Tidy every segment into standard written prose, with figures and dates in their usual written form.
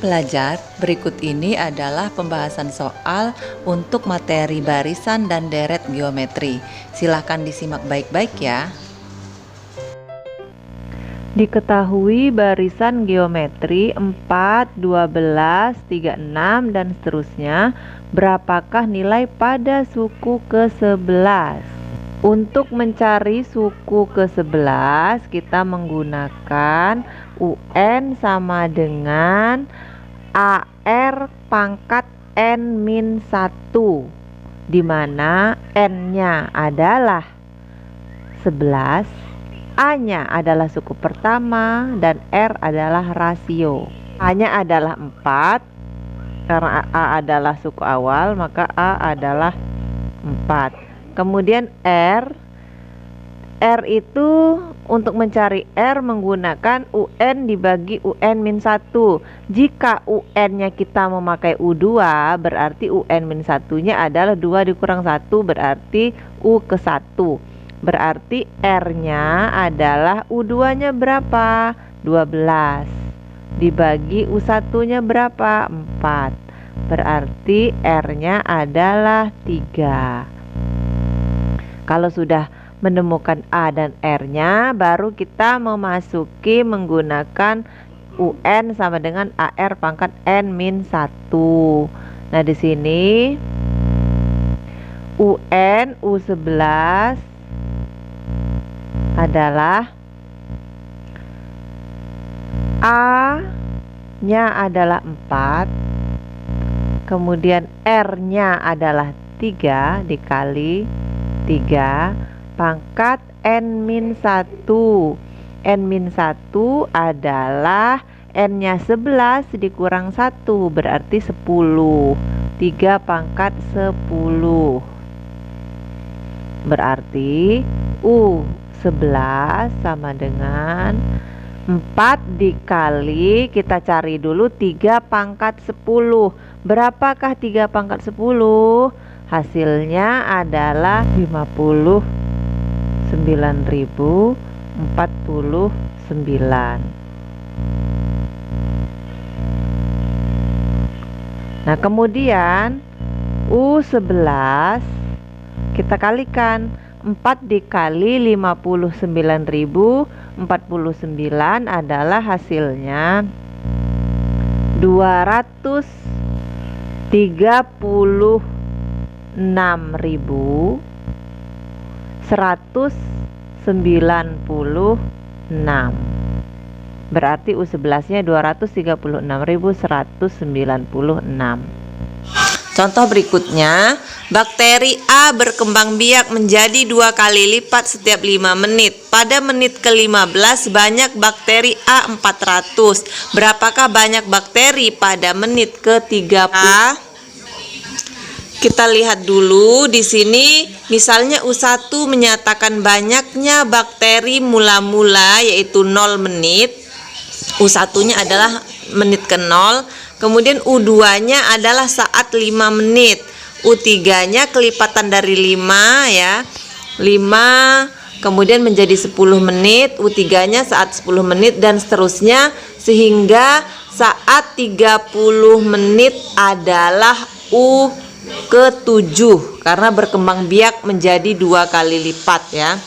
pelajar, berikut ini adalah pembahasan soal untuk materi barisan dan deret geometri. Silahkan disimak baik-baik ya. Diketahui barisan geometri 4, 12, 36, dan seterusnya. Berapakah nilai pada suku ke-11? Untuk mencari suku ke-11, kita menggunakan UN sama dengan AR pangkat N-1, di mana N-nya adalah 11, A-nya adalah suku pertama, dan R adalah rasio. A-nya adalah 4, karena A adalah suku awal, maka A adalah 4. Kemudian R itu untuk mencari R menggunakan UN dibagi UN-1. Jika UN-nya kita memakai U2, berarti UN-1-nya adalah 2 dikurang 1, berarti U ke 1. Berarti R-nya adalah U2-nya berapa? 12. Dibagi U1-nya berapa? 4. Berarti R-nya adalah 3. Kalau sudah menemukan A dan R-nya, baru kita memasuki menggunakan UN sama dengan AR pangkat N-1. Nah, di sini UN U11 adalah A-nya adalah 4, kemudian R-nya adalah 3 dikali 3 pangkat N-1. N-1 adalah N-nya 11 dikurang 1, berarti 10. 3 pangkat 10. Berarti U11 sama dengan 4 dikali, kita cari dulu 3 pangkat 10. Berapakah 3 pangkat 10? Hasilnya adalah 59.049. Nah, kemudian U11 kita kalikan, 4 dikali 59.049 adalah hasilnya 236.196. Berarti U11-nya 236.196. Contoh berikutnya, bakteri A berkembang biak menjadi 2 kali lipat setiap 5 menit. Pada menit ke-15 banyak bakteri A 400. Berapakah banyak bakteri pada menit ke-30? Kita lihat dulu di sini, misalnya U1 menyatakan banyaknya bakteri mula-mula yaitu 0 menit. U1-nya adalah menit ke-0. Kemudian U2-nya adalah saat 5 menit. U3-nya kelipatan dari 5 ya. 5 kemudian menjadi 10 menit, U3-nya saat 10 menit dan seterusnya, sehingga saat 30 menit adalah U ke-7 karena berkembang biak menjadi 2 kali lipat ya.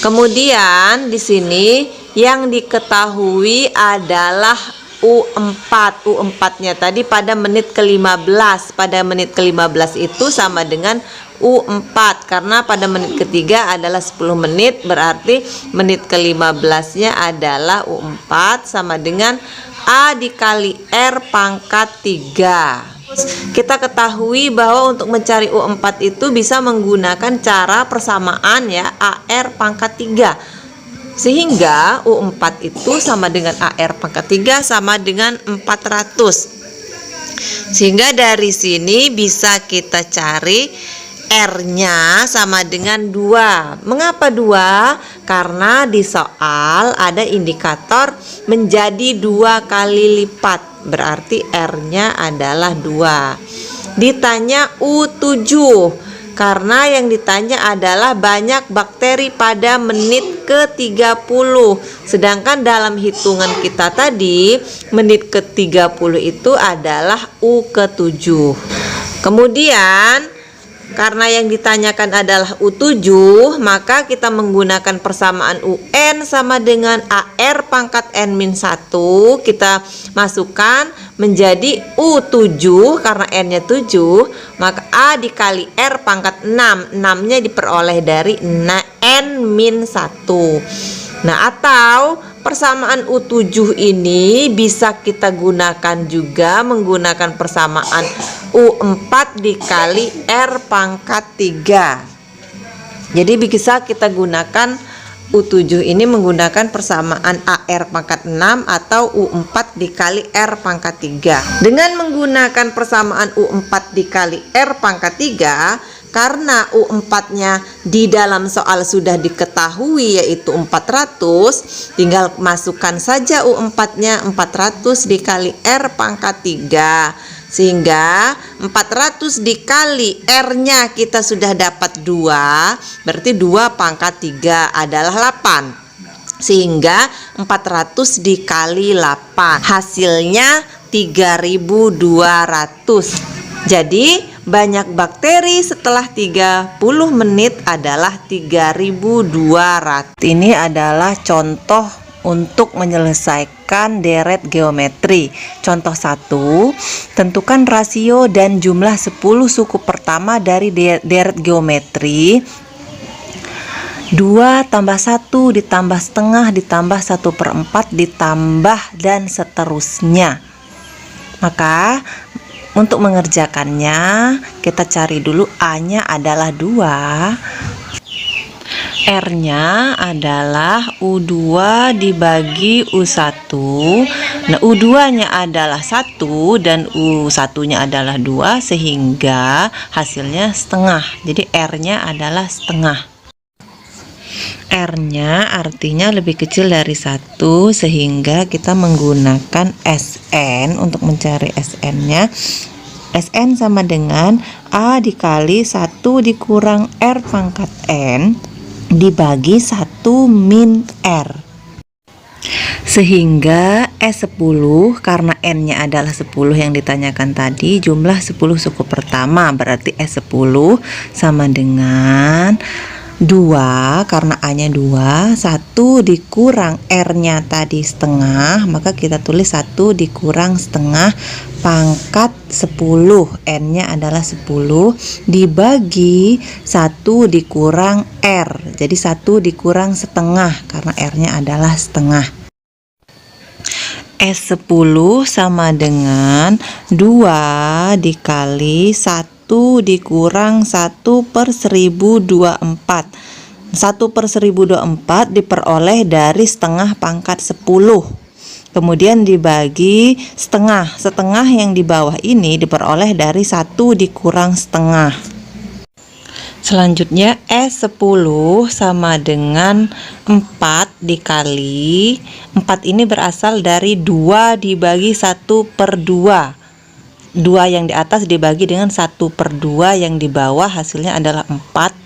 Kemudian di sini yang diketahui adalah U4. U4-nya tadi pada menit ke-15. Pada menit ke-15 itu sama dengan U4 karena pada menit ketiga adalah 10 menit, berarti menit ke-15-nya adalah U4 sama dengan A dikali R pangkat 3. Kita ketahui bahwa untuk mencari U4 itu bisa menggunakan cara persamaan ya, AR pangkat 3. Sehingga U4 itu sama dengan AR pangkat 3 sama dengan 400. Sehingga dari sini bisa kita cari R-nya sama dengan 2. Mengapa 2? Karena di soal ada indikator menjadi 2 kali lipat. Berarti R-nya adalah 2. Ditanya U7. Karena yang ditanya adalah banyak bakteri pada menit ke-30. Sedangkan dalam hitungan kita tadi, menit ke-30 itu adalah U ke-7. Kemudian karena yang ditanyakan adalah U7, maka kita menggunakan persamaan UN sama dengan AR pangkat N-1. Kita masukkan menjadi U7 karena N-nya 7, maka A dikali R pangkat 6. 6-nya diperoleh dari N-1. Nah, atau persamaan U7 ini bisa kita gunakan juga menggunakan persamaan U4 dikali R pangkat 3. Jadi bisa kita gunakan U7 ini menggunakan persamaan AR pangkat 6 atau U4 dikali R pangkat 3. Dengan menggunakan persamaan U4 dikali R pangkat 3, karena U4-nya di dalam soal sudah diketahui yaitu 400, tinggal masukkan saja U4-nya 400 dikali R pangkat 3. Sehingga 400 dikali R-nya kita sudah dapat 2, berarti 2 pangkat 3 adalah 8. Sehingga 400 dikali 8 hasilnya 3200. Jadi banyak bakteri setelah 30 menit adalah 3200. Ini adalah contoh untuk menyelesaikan deret geometri. Contoh 1, tentukan rasio dan jumlah 10 suku pertama dari deret geometri 2 tambah 1 ditambah setengah ditambah 1/4 ditambah dan seterusnya. Maka untuk mengerjakannya kita cari dulu A-nya adalah 2, R-nya adalah U2 dibagi U1. Nah, U2-nya adalah 1 dan U1-nya adalah 2, sehingga hasilnya setengah. Jadi R-nya adalah setengah. R-nya artinya lebih kecil dari 1, sehingga kita menggunakan SN untuk mencari SN-nya. SN sama dengan A dikali 1 dikurang R pangkat N dibagi 1 min R. Sehingga S10, karena N-nya adalah 10 yang ditanyakan tadi, jumlah 10 suku pertama, berarti S10 sama dengan 2, karena A-nya 2, 1 dikurang R-nya tadi setengah, maka kita tulis 1 dikurang setengah pangkat 10, N-nya adalah 10, dibagi 1 dikurang R, jadi 1 dikurang setengah, karena R-nya adalah setengah. S10 sama dengan 2 dikali 1 dikurang 1/1024. 1/1024 diperoleh dari setengah pangkat 10. Kemudian dibagi setengah. Setengah yang di bawah ini diperoleh dari 1 dikurang setengah. Selanjutnya S10 sama dengan 4 dikali 4 ini berasal dari 2 dibagi 1/2. 2 yang di atas dibagi dengan 1/2 yang di bawah, hasilnya adalah 4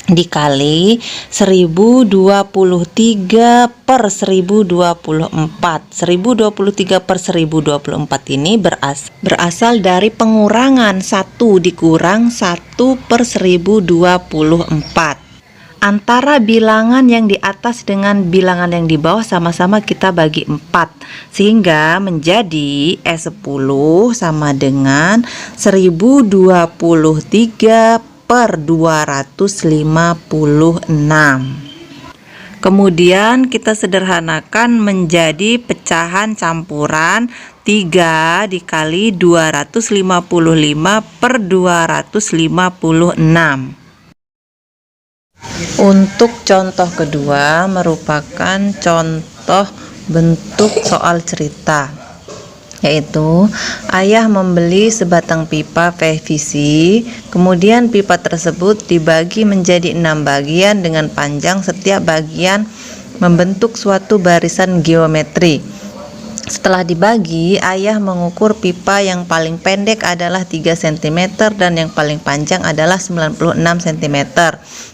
dikali 1023/1024. 1023/1024 ini berasal dari pengurangan 1 dikurang 1/1024. Antara bilangan yang di atas dengan bilangan yang di bawah sama-sama kita bagi 4, sehingga menjadi S10 sama dengan 1023/256. Kemudian kita sederhanakan menjadi pecahan campuran 3 dikali 255/256. Untuk contoh kedua merupakan contoh bentuk soal cerita, yaitu ayah membeli sebatang pipa PVC, kemudian pipa tersebut dibagi menjadi 6 bagian dengan panjang setiap bagian membentuk suatu barisan geometri. Setelah dibagi, ayah mengukur pipa yang paling pendek adalah 3 cm dan yang paling panjang adalah 96 cm.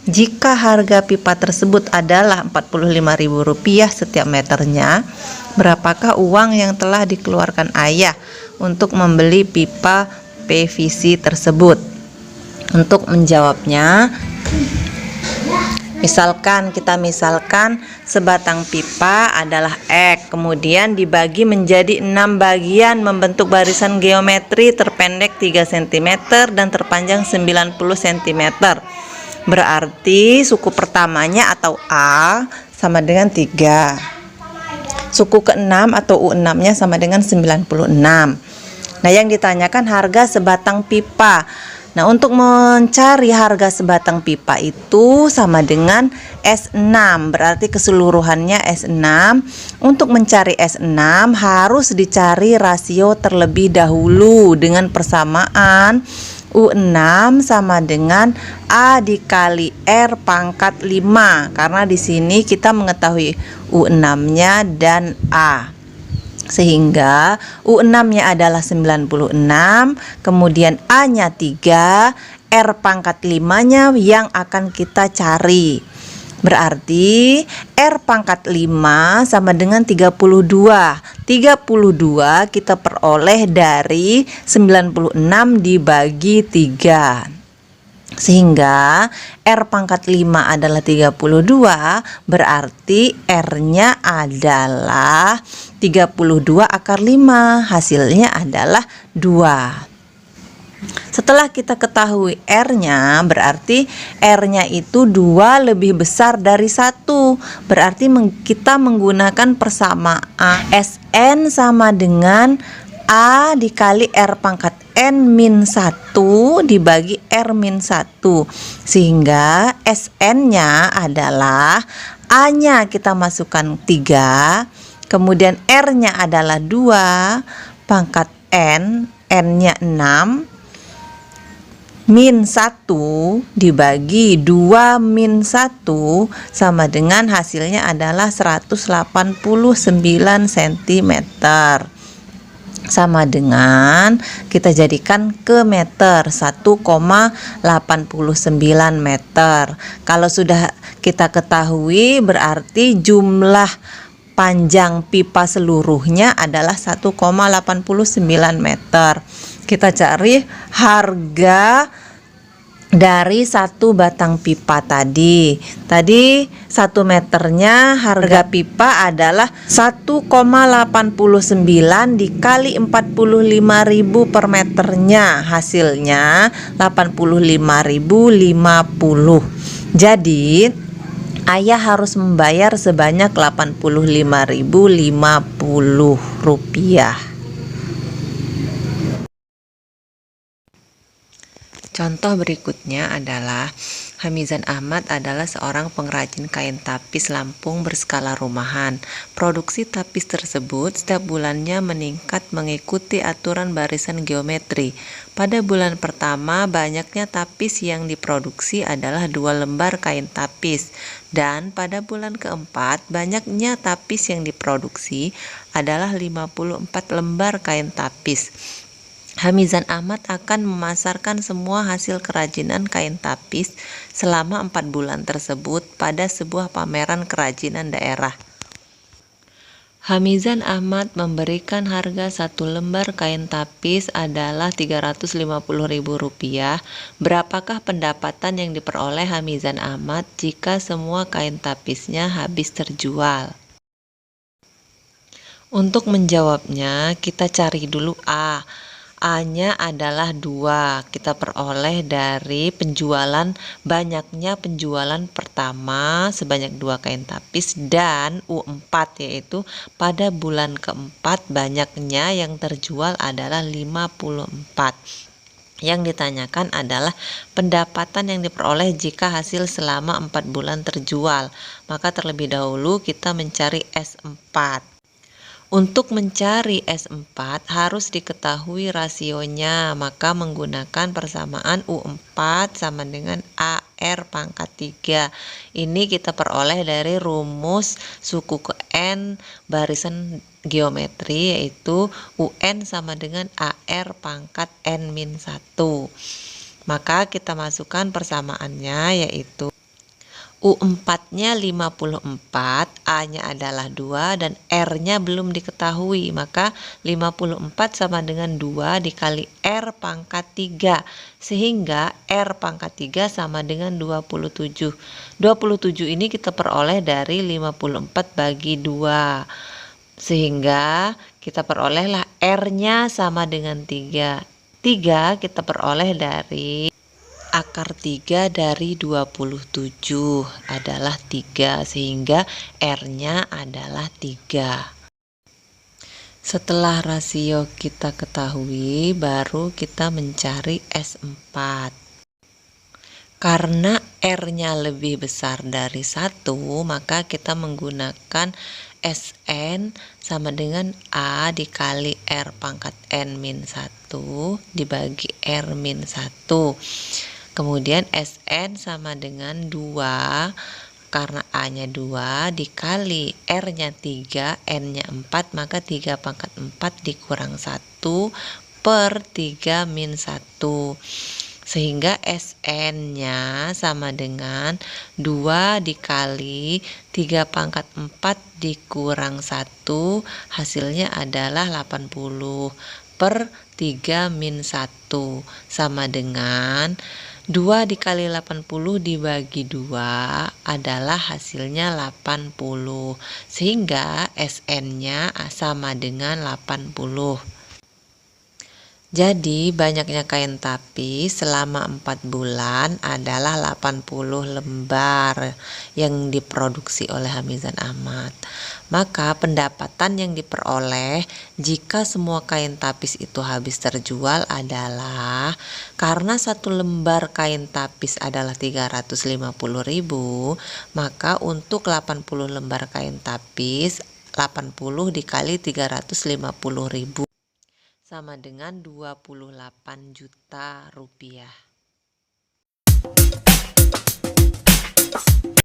Jika harga pipa tersebut adalah Rp45.000 setiap meternya, berapakah uang yang telah dikeluarkan ayah untuk membeli pipa PVC tersebut? Untuk menjawabnya, kita misalkan sebatang pipa adalah X, kemudian dibagi menjadi 6 bagian membentuk barisan geometri terpendek 3 cm dan terpanjang 90 cm. Berarti suku pertamanya atau A sama dengan 3. Suku ke-6 atau U6-nya sama dengan 96. Nah, yang ditanyakan harga sebatang pipa. Nah, untuk mencari harga sebatang pipa itu sama dengan S6, berarti keseluruhannya S6. Untuk mencari S6 harus dicari rasio terlebih dahulu dengan persamaan U6 sama dengan A dikali R pangkat 5, karena di sini kita mengetahui U6-nya dan A. Sehingga U6-nya adalah 96, kemudian A-nya 3, R pangkat 5-nya yang akan kita cari. Berarti R pangkat 5 sama dengan 32. 32 kita peroleh dari 96 dibagi 3. Sehingga R pangkat 5 adalah 32, berarti R-nya adalah 32 akar 5, hasilnya adalah 2. Setelah kita ketahui R-nya, berarti R-nya itu 2 lebih besar dari 1. Berarti kita menggunakan persamaan SN sama dengan A dikali R pangkat N-1 dibagi R-1. Sehingga SN-nya adalah A-nya kita masukkan 3, kemudian R-nya adalah 2, pangkat N, N-nya 6, min 1 dibagi 2 min 1 sama dengan hasilnya adalah 189 cm. Sama dengan kita jadikan ke meter, 1,89 meter. Kalau sudah kita ketahui, berarti jumlah panjang pipa seluruhnya adalah 1,89 meter. Kita cari harga dari satu batang pipa tadi. Tadi 1 meternya harga pipa adalah 1,89 dikali 45.000 per meternya. Hasilnya 85.050. Jadi ayah harus membayar sebanyak 85.050 rupiah. Contoh berikutnya adalah Hamizan Ahmad adalah seorang pengrajin kain tapis Lampung berskala rumahan. Produksi tapis tersebut setiap bulannya meningkat mengikuti aturan barisan geometri. Pada bulan pertama, banyaknya tapis yang diproduksi adalah 2 lembar kain tapis. Dan pada bulan keempat, banyaknya tapis yang diproduksi adalah 54 lembar kain tapis. Hamizan Ahmad akan memasarkan semua hasil kerajinan kain tapis selama 4 bulan tersebut pada sebuah pameran kerajinan daerah. Hamizan Ahmad memberikan harga 1 lembar kain tapis adalah Rp350.000. Berapakah pendapatan yang diperoleh Hamizan Ahmad jika semua kain tapisnya habis terjual? Untuk menjawabnya, kita cari dulu A. A-nya adalah 2, kita peroleh dari banyaknya penjualan pertama sebanyak 2 kain tapis, dan U4 yaitu pada bulan keempat banyaknya yang terjual adalah 54. Yang ditanyakan adalah pendapatan yang diperoleh jika hasil selama 4 bulan terjual. Maka terlebih dahulu kita mencari S4. Untuk mencari S4 harus diketahui rasionya, maka menggunakan persamaan U4 sama dengan AR pangkat 3. Ini kita peroleh dari rumus suku ke N barisan geometri, yaitu UN sama dengan AR pangkat N-1. Maka kita masukkan persamaannya, yaitu U4-nya 54, A-nya adalah 2, dan R-nya belum diketahui. Maka 54 sama dengan 2 dikali R pangkat 3. Sehingga R pangkat 3 sama dengan 27. 27 ini kita peroleh dari 54 bagi 2. Sehingga kita perolehlah R-nya sama dengan 3. 3 kita peroleh dari akar 3 dari 27 adalah 3, sehingga R-nya adalah 3. Setelah rasio kita ketahui, baru kita mencari S4. Karena R-nya lebih besar dari 1, maka kita menggunakan Sn sama dengan A dikali R pangkat N-1 dibagi R-1. Kemudian Sn sama dengan 2, karena A-nya 2 dikali R-nya 3, N-nya 4, maka 3 pangkat 4 dikurang 1 per 3 min 1. Sehingga Sn-nya sama dengan 2 dikali 3 pangkat 4 dikurang 1, hasilnya adalah 80 per 3 min 1 sama dengan 2 dikali 80 dibagi 2 adalah hasilnya 80, sehingga Sn-nya sama dengan 80. Jadi banyaknya kain tapis selama 4 bulan adalah 80 lembar yang diproduksi oleh Hamizan Ahmad. Maka pendapatan yang diperoleh jika semua kain tapis itu habis terjual adalah, karena 1 lembar kain tapis adalah 350.000, maka untuk 80 lembar kain tapis 80 dikali 350.000 sama dengan 28 juta rupiah.